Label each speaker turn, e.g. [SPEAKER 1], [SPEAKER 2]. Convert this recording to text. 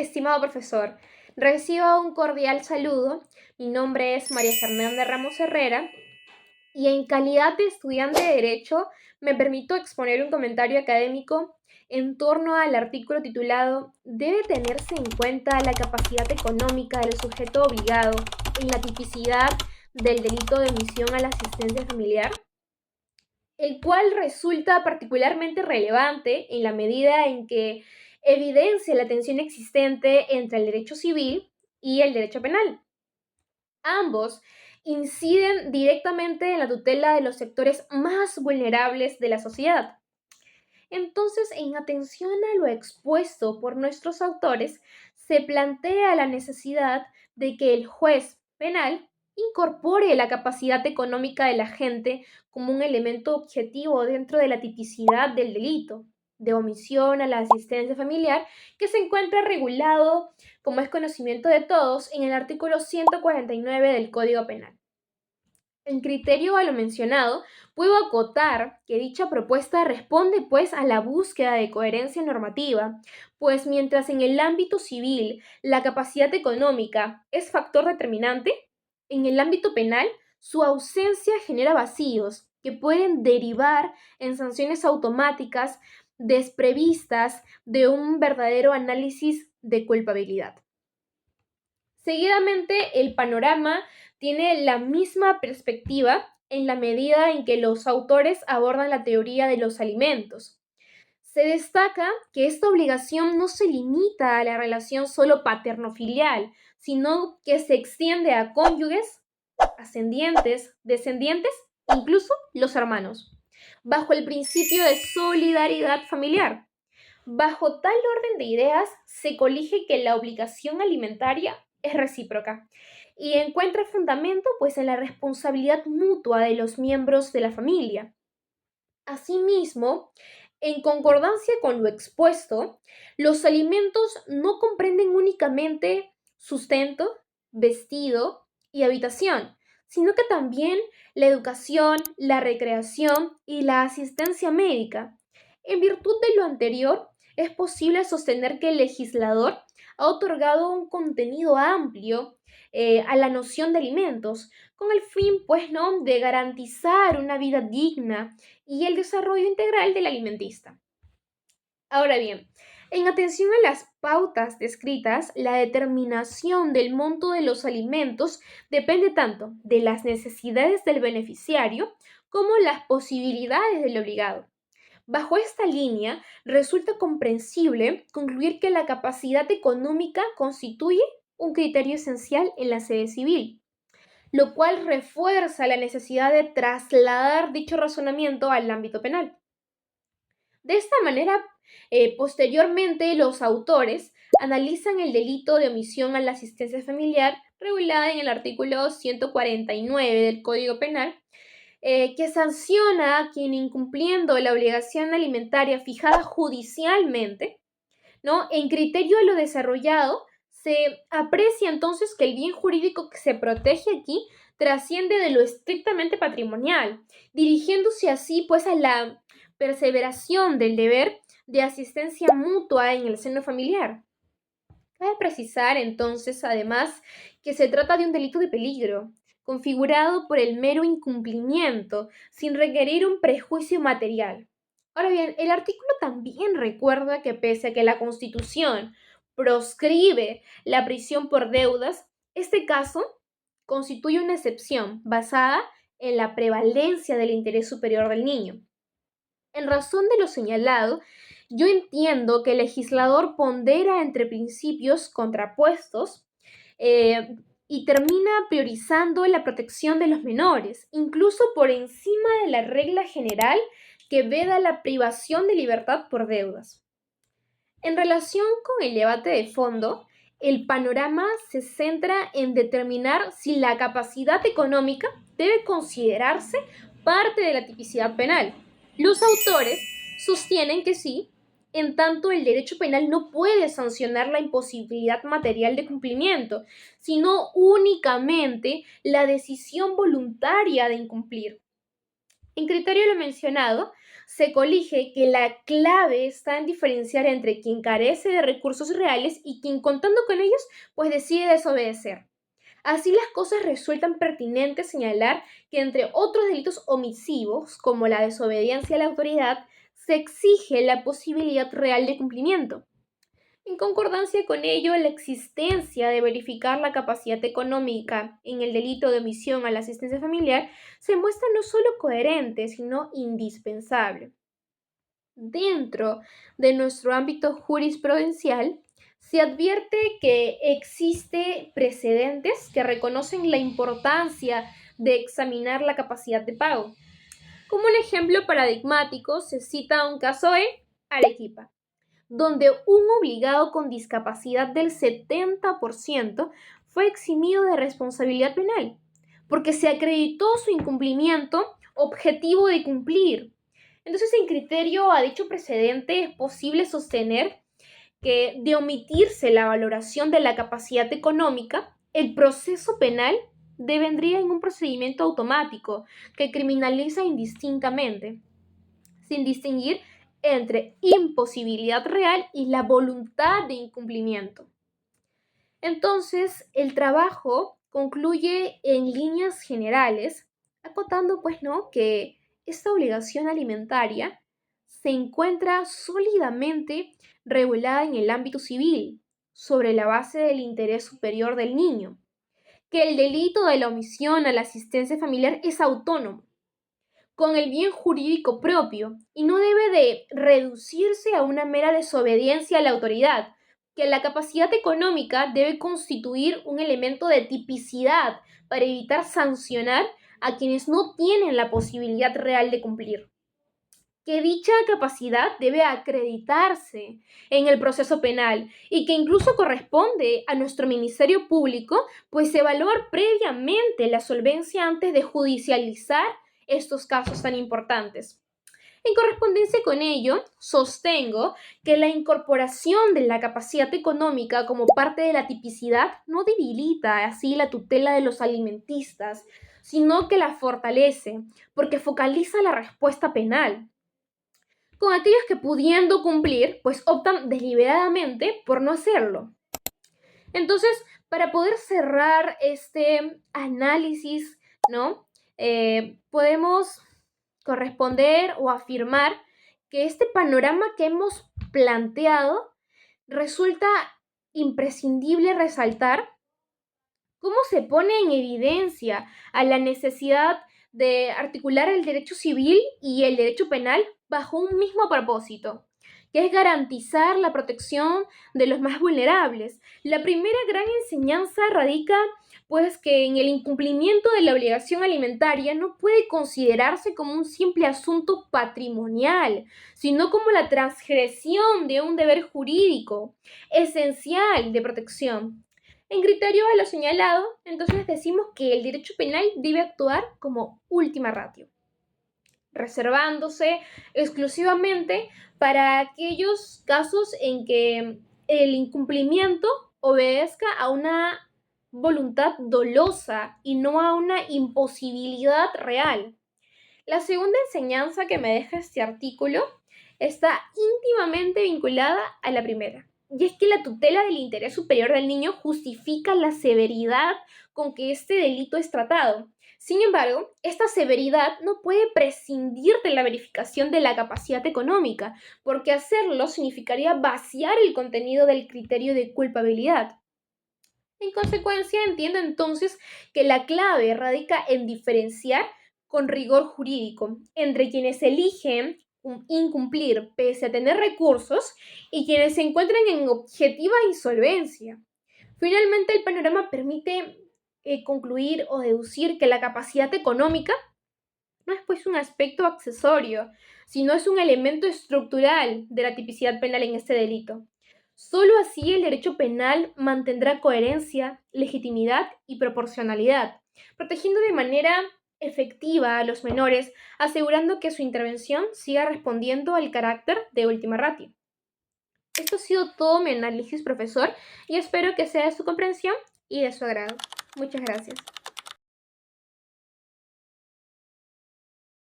[SPEAKER 1] Estimado profesor, reciba un cordial saludo. Mi nombre es María Fernanda Ramos Herrera y en calidad de estudiante de Derecho me permito exponer un comentario académico en torno al artículo titulado ¿Debe tenerse en cuenta la capacidad económica del sujeto obligado en la tipicidad del delito de omisión a la asistencia familiar? El cual resulta particularmente relevante en la medida en que evidencia la tensión existente entre el derecho civil y el derecho penal. Ambos inciden directamente en la tutela de los sectores más vulnerables de la sociedad. Entonces, en atención a lo expuesto por nuestros autores, se plantea la necesidad de que el juez penal incorpore la capacidad económica del agente como un elemento objetivo dentro de la tipicidad del delito de omisión a la asistencia familiar que se encuentra regulado, como es conocimiento de todos, en el artículo 149 del Código Penal. En criterio a lo mencionado, puedo acotar que dicha propuesta responde pues a la búsqueda de coherencia normativa, pues mientras en el ámbito civil la capacidad económica es factor determinante, en el ámbito penal su ausencia genera vacíos que pueden derivar en sanciones automáticas desprevistas de un verdadero análisis de culpabilidad. Seguidamente, el panorama tiene la misma perspectiva en la medida en que los autores abordan la teoría de los alimentos. Se destaca que esta obligación no se limita a la relación solo paterno-filial, sino que se extiende a cónyuges, ascendientes, descendientes, incluso los hermanos, bajo el principio de solidaridad familiar. Bajo tal orden de ideas, se colige que la obligación alimentaria es recíproca y encuentra fundamento pues en la responsabilidad mutua de los miembros de la familia. Asimismo, en concordancia con lo expuesto, los alimentos no comprenden únicamente sustento, vestido y habitación, sino que también la educación, la recreación y la asistencia médica. En virtud de lo anterior, es posible sostener que el legislador ha otorgado un contenido amplio a la noción de alimentos, con el fin, pues, ¿no?, de garantizar una vida digna y el desarrollo integral del alimentista. Ahora bien, en atención a las pautas descritas, la determinación del monto de los alimentos depende tanto de las necesidades del beneficiario como las posibilidades del obligado. Bajo esta línea, resulta comprensible concluir que la capacidad económica constituye un criterio esencial en la sede civil, lo cual refuerza la necesidad de trasladar dicho razonamiento al ámbito penal. De esta manera, posteriormente los autores analizan el delito de omisión a la asistencia familiar regulada en el artículo 149 del Código Penal, que sanciona a quien incumpliendo la obligación alimentaria fijada judicialmente, ¿no? En criterio de lo desarrollado, se aprecia entonces que el bien jurídico que se protege aquí trasciende de lo estrictamente patrimonial, dirigiéndose así pues a la perseveración del deber de asistencia mutua en el seno familiar. Cabe precisar entonces, además, que se trata de un delito de peligro, configurado por el mero incumplimiento, sin requerir un prejuicio material. Ahora bien, el artículo también recuerda que pese a que la Constitución proscribe la prisión por deudas, este caso constituye una excepción basada en la prevalencia del interés superior del niño. En razón de lo señalado, yo entiendo que el legislador pondera entre principios contrapuestos eh, y termina priorizando la protección de los menores, incluso por encima de la regla general que veda la privación de libertad por deudas. En relación con el debate de fondo, el panorama se centra en determinar si la capacidad económica debe considerarse parte de la tipicidad penal. Los autores sostienen que sí, en tanto el derecho penal no puede sancionar la imposibilidad material de cumplimiento, sino únicamente la decisión voluntaria de incumplir. En criterio lo mencionado, se colige que la clave está en diferenciar entre quien carece de recursos reales y quien contando con ellos, pues decide desobedecer. Así las cosas resultan pertinentes señalar que entre otros delitos omisivos, como la desobediencia a la autoridad, se exige la posibilidad real de cumplimiento. En concordancia con ello, la existencia de verificar la capacidad económica en el delito de omisión a la asistencia familiar se muestra no solo coherente, sino indispensable. Dentro de nuestro ámbito jurisprudencial, se advierte que existe precedentes que reconocen la importancia de examinar la capacidad de pago. Como un ejemplo paradigmático, se cita un caso en Arequipa, donde un obligado con discapacidad del 70% fue eximido de responsabilidad penal, porque se acreditó su incumplimiento objetivo de cumplir. Entonces, en criterio a dicho precedente, es posible sostener que de omitirse la valoración de la capacidad económica, el proceso penal devendría en un procedimiento automático que criminaliza indistintamente, sin distinguir entre imposibilidad real y la voluntad de incumplimiento. Entonces, el trabajo concluye en líneas generales, acotando, pues, ¿no?, que esta obligación alimentaria se encuentra sólidamente regulada en el ámbito civil, sobre la base del interés superior del niño, que el delito de la omisión a la asistencia familiar es autónomo, con el bien jurídico propio y no debe de reducirse a una mera desobediencia a la autoridad, que la capacidad económica debe constituir un elemento de tipicidad para evitar sancionar a quienes no tienen la posibilidad real de cumplir. Que dicha capacidad debe acreditarse en el proceso penal y que incluso corresponde a nuestro Ministerio Público, pues evaluar previamente la solvencia antes de judicializar estos casos tan importantes. En correspondencia con ello, sostengo que la incorporación de la capacidad económica como parte de la tipicidad no debilita así la tutela de los alimentistas, sino que la fortalece, porque focaliza la respuesta penal con aquellos que pudiendo cumplir, pues optan deliberadamente por no hacerlo. Entonces, para poder cerrar este análisis, ¿no? Podemos corresponder o afirmar que este panorama que hemos planteado resulta imprescindible resaltar cómo se pone en evidencia a la necesidad de articular el derecho civil y el derecho penal bajo un mismo propósito, que es garantizar la protección de los más vulnerables. La primera gran enseñanza radica, pues, que en el incumplimiento de la obligación alimentaria no puede considerarse como un simple asunto patrimonial, sino como la transgresión de un deber jurídico esencial de protección. En criterio a lo señalado, entonces decimos que el derecho penal debe actuar como última ratio, reservándose exclusivamente para aquellos casos en que el incumplimiento obedezca a una voluntad dolosa y no a una imposibilidad real. La segunda enseñanza que me deja este artículo está íntimamente vinculada a la primera. Y es que la tutela del interés superior del niño justifica la severidad con que este delito es tratado. Sin embargo, esta severidad no puede prescindir de la verificación de la capacidad económica, porque hacerlo significaría vaciar el contenido del criterio de culpabilidad. En consecuencia, entiendo entonces que la clave radica en diferenciar con rigor jurídico entre quienes eligen incumplir pese a tener recursos y quienes se encuentran en objetiva insolvencia. Finalmente, el panorama permite concluir o deducir que la capacidad económica no es pues un aspecto accesorio, sino es un elemento estructural de la tipicidad penal en este delito. Solo así el derecho penal mantendrá coherencia, legitimidad y proporcionalidad, protegiendo de manera efectiva a los menores, asegurando que su intervención siga respondiendo al carácter de última ratio. Esto ha sido todo mi análisis, profesor, y espero que sea de su comprensión y de su agrado. Muchas gracias.